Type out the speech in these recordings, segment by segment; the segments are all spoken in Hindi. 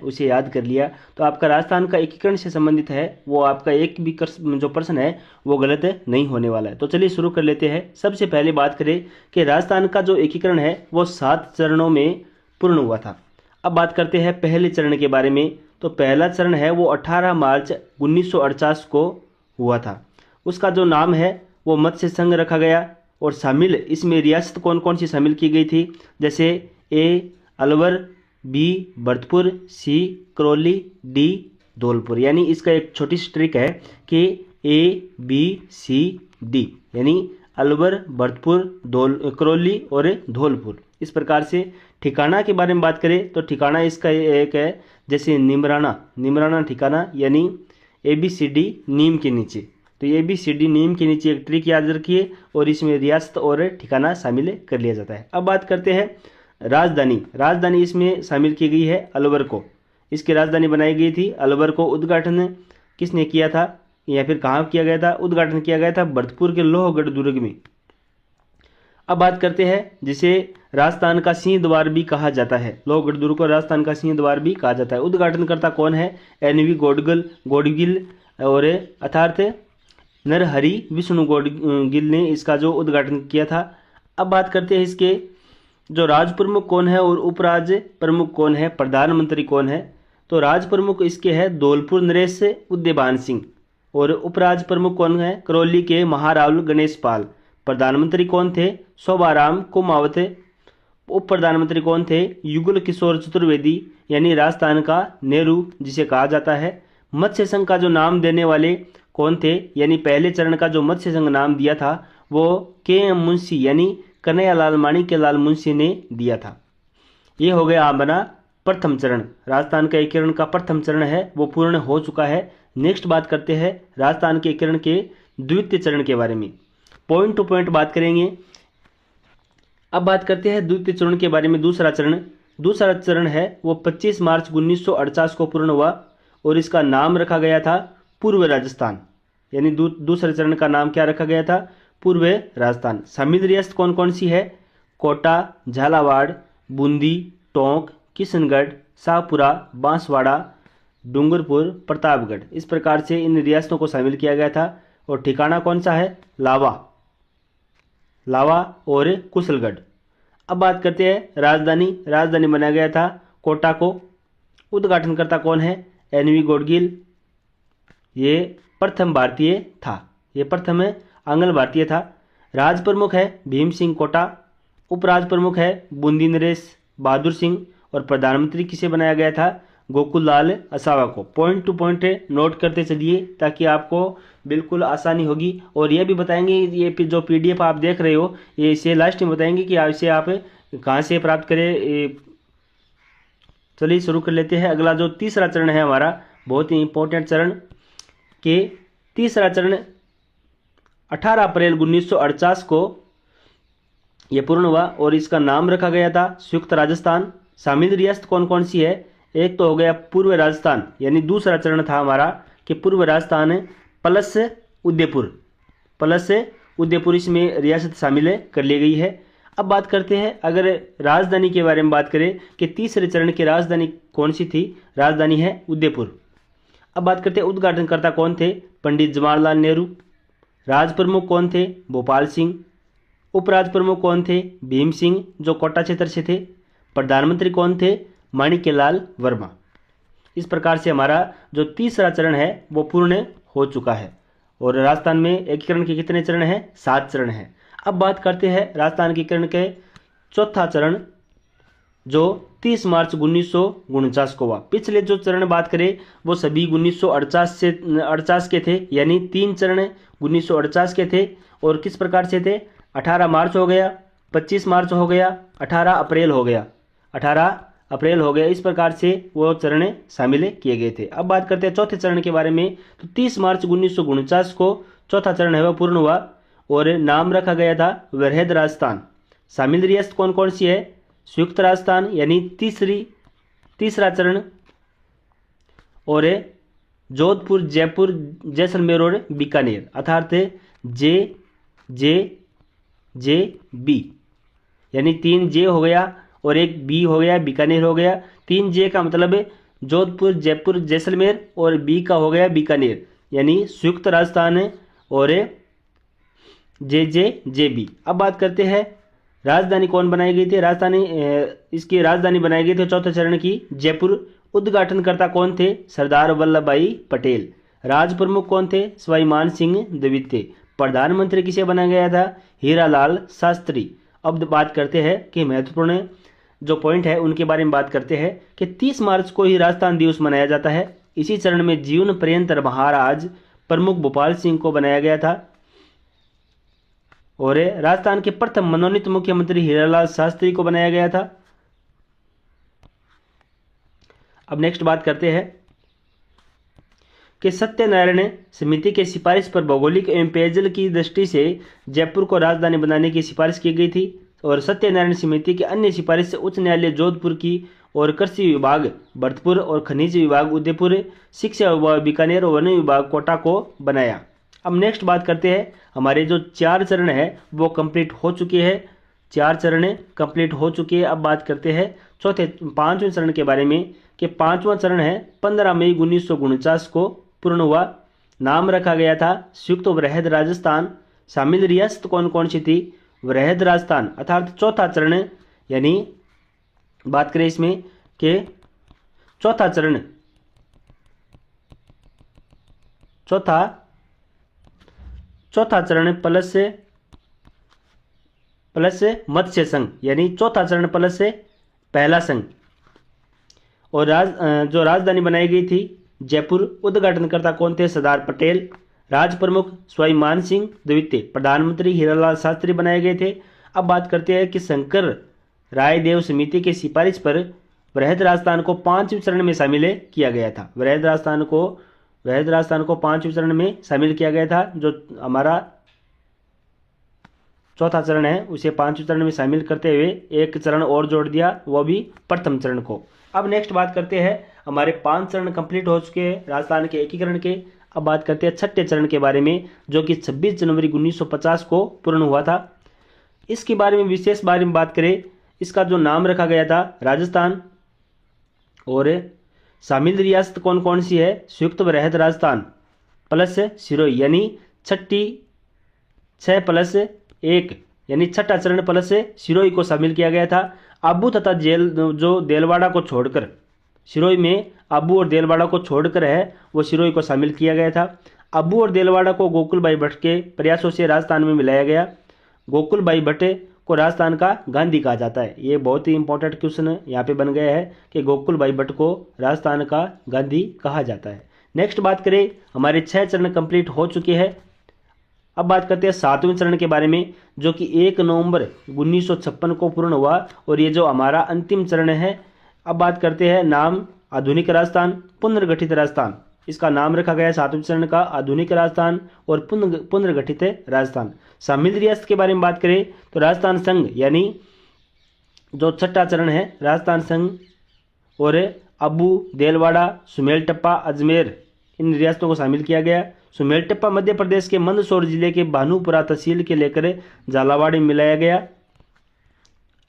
उसे याद कर लिया तो आपका राजस्थान का एकीकरण से संबंधित है वो आपका एक भी जो प्रश्न है वो गलत नहीं होने वाला है। तो चलिए शुरू कर लेते हैं। सबसे पहले बात करें कि राजस्थान का जो एकीकरण है वो 7 चरणों में पूर्ण हुआ था। अब बात करते हैं पहले चरण के बारे में। तो पहला चरण है वो 18 मार्च 1948 को हुआ था। उसका जो नाम है वो मत्स्य संघ रखा गया और शामिल इसमें रियासत कौन कौन सी शामिल की गई थी, जैसे ए अलवर, बी भरतपुर, सी करौली, डी धौलपुर। यानी इसका एक छोटी सी ट्रिक है कि ए बी सी डी यानी अलवर, भरतपुर, करौली और धौलपुर। इस प्रकार से ठिकाना के बारे में बात करें तो ठिकाना इसका एक है जैसे निमराना ठिकाना यानी ABCD नीम के नीचे। तो ABCD नीम के नीचे एक ट्रिक याद रखिए और इसमें रियासत और ठिकाना शामिल कर लिया जाता है। अब बात करते हैं राजधानी इसमें शामिल की गई है अलवर को। इसकी राजधानी बनाई गई थी अलवर को। उद्घाटन किसने किया था या फिर कहाँ किया गया था? उद्घाटन किया गया था भरतपुर के लोहगढ़ दुर्ग में। अब बात करते हैं जिसे राजस्थान का सिंह द्वार भी कहा जाता है। लोहगढ़ दुर्ग को राजस्थान का सिंह द्वार भी कहा जाता है। उद्घाटनकर्ता कौन है? NV गौडगिल और अर्थात नरहरि विष्णु गौडगिल ने इसका जो उद्घाटन किया था। अब बात करते हैं इसके जो राज प्रमुख कौन है और उपराज प्रमुख कौन है, प्रधानमंत्री कौन है? तो राज प्रमुख इसके है धौलपुर नरेश उदयभान सिंह और उपराज प्रमुख कौन है? करौली के महारावल गणेश पाल। प्रधानमंत्री कौन थे? शोभाराम कुमावत। उप प्रधानमंत्री कौन थे? युगल किशोर चतुर्वेदी यानी राजस्थान का नेहरू जिसे कहा जाता है। मत्स्य संघ का जो नाम देने वाले कौन थे यानी पहले चरण का जो मत्स्य संघ नाम दिया था वो KM मुंशी यानी कन्हैयालाल माणिक्यलाल मुंशी ने दिया था। ये हो गया हमारा प्रथम चरण। राजस्थान का एकीकरण का प्रथम चरण है वो पूर्ण हो चुका है। नेक्स्ट बात करते हैं राजस्थान के एकीकरण के द्वितीय चरण के बारे में। पॉइंट टू पॉइंट बात करेंगे। अब बात करते हैं द्वितीय चरण के बारे में। दूसरा चरण है वो 25 मार्च 1948 को पूर्ण हुआ और इसका नाम रखा गया था पूर्व राजस्थान। यानी दूसरे चरण का नाम क्या रखा गया था? पूर्व राजस्थान। शामिल रियासत कौन कौन सी है? कोटा, झालावाड़, बूंदी, टोंक, किशनगढ़, शाहपुरा, बांसवाड़ा, डूंगरपुर, प्रतापगढ़। इस प्रकार से इन रियासतों को शामिल किया गया था। और ठिकाना कौन सा है? लावा और कुशलगढ़। अब बात करते हैं राजधानी बनाया गया था कोटा को। उद्घाटनकर्ता कौन है? NV गौडगिल। ये प्रथम भारतीय था, ये प्रथम आंग्ल भारतीय था। राज प्रमुख है भीम सिंह कोटा। उपराज प्रमुख है बूंदी नरेश बहादुर सिंह और प्रधानमंत्री किसे बनाया गया था? गोकुल लाल असावा को। पॉइंट टू पॉइंट नोट करते चलिए ताकि आपको बिल्कुल आसानी होगी। और ये भी बताएंगे ये जो PDF आप देख रहे हो ये इसे लास्ट में बताएंगे कि इसे आप कहाँ से प्राप्त करें। चलिए शुरू कर लेते हैं। अगला जो तीसरा चरण है हमारा बहुत ही इंपॉर्टेंट चरण के तीसरा चरण 18 अप्रैल 1948 को यह पूर्ण हुआ और इसका नाम रखा गया था संयुक्त राजस्थान। शामिल रियासत कौन कौन सी है? एक तो हो गया पूर्व राजस्थान यानी दूसरा चरण था हमारा कि पूर्व राजस्थान प्लस उदयपुर इसमें रियासत शामिल कर ली गई है। अब बात करते हैं अगर राजधानी के बारे में बात करें कि तीसरे चरण की राजधानी कौन सी थी? राजधानी है उदयपुर। अब बात करते हैं उद्घाटनकर्ता कौन थे? पंडित जवाहरलाल नेहरू। राज प्रमुख कौन थे? भोपाल सिंह। उपराज प्रमुख कौन थे? भीम सिंह जो कोटा क्षेत्र से थे। प्रधानमंत्री कौन थे? माणिक्यलाल वर्मा। इस प्रकार से हमारा जो तीसरा चरण है वो पूर्ण हो चुका है। और राजस्थान में एकीकरण के कितने चरण हैं? 7 चरण हैं। अब बात करते हैं राजस्थान के एकीकरण के चौथा चरण जो 30 मार्च 1949 को हुआ। पिछले जो चरण बात करें वो सभी 1948 के थे यानी 3 चरण 1948 के थे। और किस प्रकार से थे? 18 मार्च हो गया, 25 मार्च हो गया, 18 अप्रैल हो गया। इस प्रकार से वो चरण शामिल किए गए थे। अब बात करते हैं चौथे चरण के बारे में। तो 30 मार्च 1949 को चौथा चरण है वह पूर्ण हुआ और नाम रखा गया था वृहद राजस्थान। शामिल रियासत कौन कौन सी है? संयुक्त राजस्थान यानी तीसरा चरण और जोधपुर, जयपुर, जैसलमेर और बीकानेर अर्थात JB यानी 3 J हो गया और एक B हो गया, बीकानेर हो गया। 3 J का मतलब जोधपुर, जयपुर, जैसलमेर और बी का हो गया बीकानेर, यानी संयुक्त राजस्थान है और JJJB। अब बात करते हैं राजधानी कौन बनाई गई थी। इसकी राजधानी बनाई गई थी चौथे चरण की जयपुर। उद्घाटनकर्ता कौन थे? सरदार वल्लभ भाई पटेल। राज प्रमुख कौन थे? सवाई मान सिंह द्वितीय। प्रधानमंत्री किसे बनाया गया था? हीरालाल शास्त्री। अब बात करते हैं कि महत्वपूर्ण जो पॉइंट है उनके बारे में बात करते हैं कि 30 मार्च को ही राजस्थान दिवस मनाया जाता है। इसी चरण में जीवन पर्यंत महाराज प्रमुख भोपाल सिंह को बनाया गया था और राजस्थान के प्रथम मनोनीत मुख्यमंत्री हीरालाल शास्त्री को बनाया गया था। अब नेक्स्ट बात करते हैं कि सत्यनारायण समिति के सिफारिश पर भौगोलिक एवं पेयजल की दृष्टि से जयपुर को राजधानी बनाने की सिफारिश की गई थी और सत्यनारायण समिति की अन्य सिफारिश से उच्च न्यायालय जोधपुर की और कृषि विभाग भरतपुर और खनिज विभाग उदयपुर, शिक्षा विभाग बीकानेर और वन विभाग कोटा को बनाया। अब नेक्स्ट बात करते हैं हमारे जो 4 चरण है वो कंप्लीट हो चुके हैं। 4 चरण कंप्लीट हो चुके हैं। अब बात करते हैं 5वें चरण के बारे में कि 5वां चरण है 15 मई 1949 को पूर्ण हुआ। नाम रखा गया था संयुक्त वृहद राजस्थान। शामिल रियासत कौन कौन सी थी? वृहद राजस्थान। अर्थात चौथा चरण, यानी बात करें इसमें कि चौथा चरण, चौथा चरण प्लस मत्स्य संघ, यानी चौथा चरण प्लस पहला संघ। और जो राजधानी बनाई गई थी जयपुर। उद्घाटनकर्ता कौन थे? सरदार पटेल। राज प्रमुख सवाई मान सिंह द्वितीय। प्रधानमंत्री हीरालाल शास्त्री बनाए गए थे। अब बात करते हैं कि शंकर रायदेव समिति की सिफारिश पर वृहद राजस्थान को 5वें चरण में शामिल किया गया था। वृहद राजस्थान को 5वें चरण में शामिल किया गया था। जो हमारा चौथा चरण है उसे 5वें चरण में शामिल करते हुए एक चरण और जोड़ दिया, वो भी प्रथम चरण को। अब नेक्स्ट बात करते हैं हमारे 5 चरण कंप्लीट हो चुके हैं राजस्थान के एकीकरण के। अब बात करते हैं 6ठे चरण के बारे में जो कि 26 जनवरी 1950 को पूर्ण हुआ था। इसके बारे में विशेष बारे में बात करें, इसका जो नाम रखा गया था राजस्थान और शामिल रियासत कौन कौन सी है? संयुक्त वृहद राजस्थान प्लस सिरोही, यानी 6+1, यानी छठा चरण प्लस सिरोही को शामिल किया गया था। आबू तथा देलवाड़ा को छोड़कर, सिरोही में आबू और देलवाड़ा को छोड़कर है वो सिरोही को शामिल किया गया था। आबू और देलवाड़ा को गोकुल भाई भट्ट के प्रयासों से राजस्थान में मिलाया गया। गोकुल भाई भट्ट को राजस्थान का गांधी कहा जाता है। ये बहुत ही इंपॉर्टेंट क्वेश्चन यहाँ पे बन गया है कि गोकुल भाई भट्ट को राजस्थान का गांधी कहा जाता है। नेक्स्ट बात करें, हमारे 6 चरण कंप्लीट हो चुके हैं। अब बात करते हैं 7वें चरण के बारे में जो कि 1 नवंबर 1956 को पूर्ण हुआ और ये जो हमारा अंतिम चरण है। अब बात करते हैं नाम आधुनिक राजस्थान, पुनर्गठित राजस्थान। इसका नाम रखा गया है 7वें चरण का आधुनिक राजस्थान और पुनर्गठित राजस्थान। शामिल रियासत के बारे में बात करें तो राजस्थान संघ, यानी जो छठा चरण है राजस्थान संघ और अबू, देलवाड़ा, सुमेलटप्पा, अजमेर, इन रियासतों को शामिल किया गया। सुमेलटप्पा मध्य प्रदेश के मंदसौर जिले के भानुपुरा तहसील के लेकर झालावाड़ में मिलाया गया।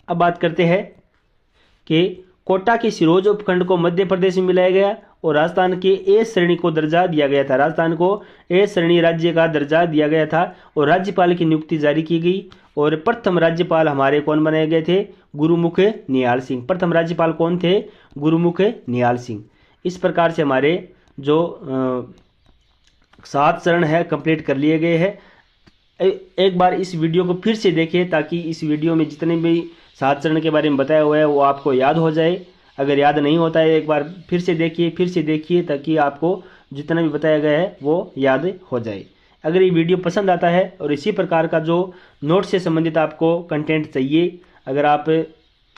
अब बात करते हैं कि कोटा के सिरोज उपखंड को मध्य प्रदेश में मिलाया गया और राजस्थान के ए श्रेणी को दर्जा दिया गया था। राजस्थान को ए श्रेणी राज्य का दर्जा दिया गया था और राज्यपाल की नियुक्ति जारी की गई और प्रथम राज्यपाल हमारे कौन बनाए गए थे? गुरुमुख निहाल सिंह। प्रथम राज्यपाल कौन थे? गुरुमुख निहाल सिंह। इस प्रकार से हमारे जो 7 चरण है कंप्लीट कर लिए गए हैं। एक बार इस वीडियो को फिर से देखिए ताकि इस वीडियो में जितने भी 7 चरण के बारे में बताया हुआ है वो आपको याद हो जाए। अगर याद नहीं होता है एक बार फिर से देखिए ताकि आपको जितना भी बताया गया है वो याद हो जाए। अगर ये वीडियो पसंद आता है और इसी प्रकार का जो नोट से संबंधित आपको कंटेंट चाहिए, अगर आप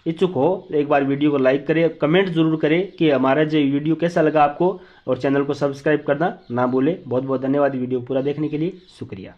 इच्छुक हो तो एक बार वीडियो को लाइक करें, कमेंट जरूर करें कि हमारा जो वीडियो कैसा लगा आपको और चैनल को सब्सक्राइब करना ना भूलें। बहुत बहुत धन्यवाद वीडियो पूरा देखने के लिए, शुक्रिया।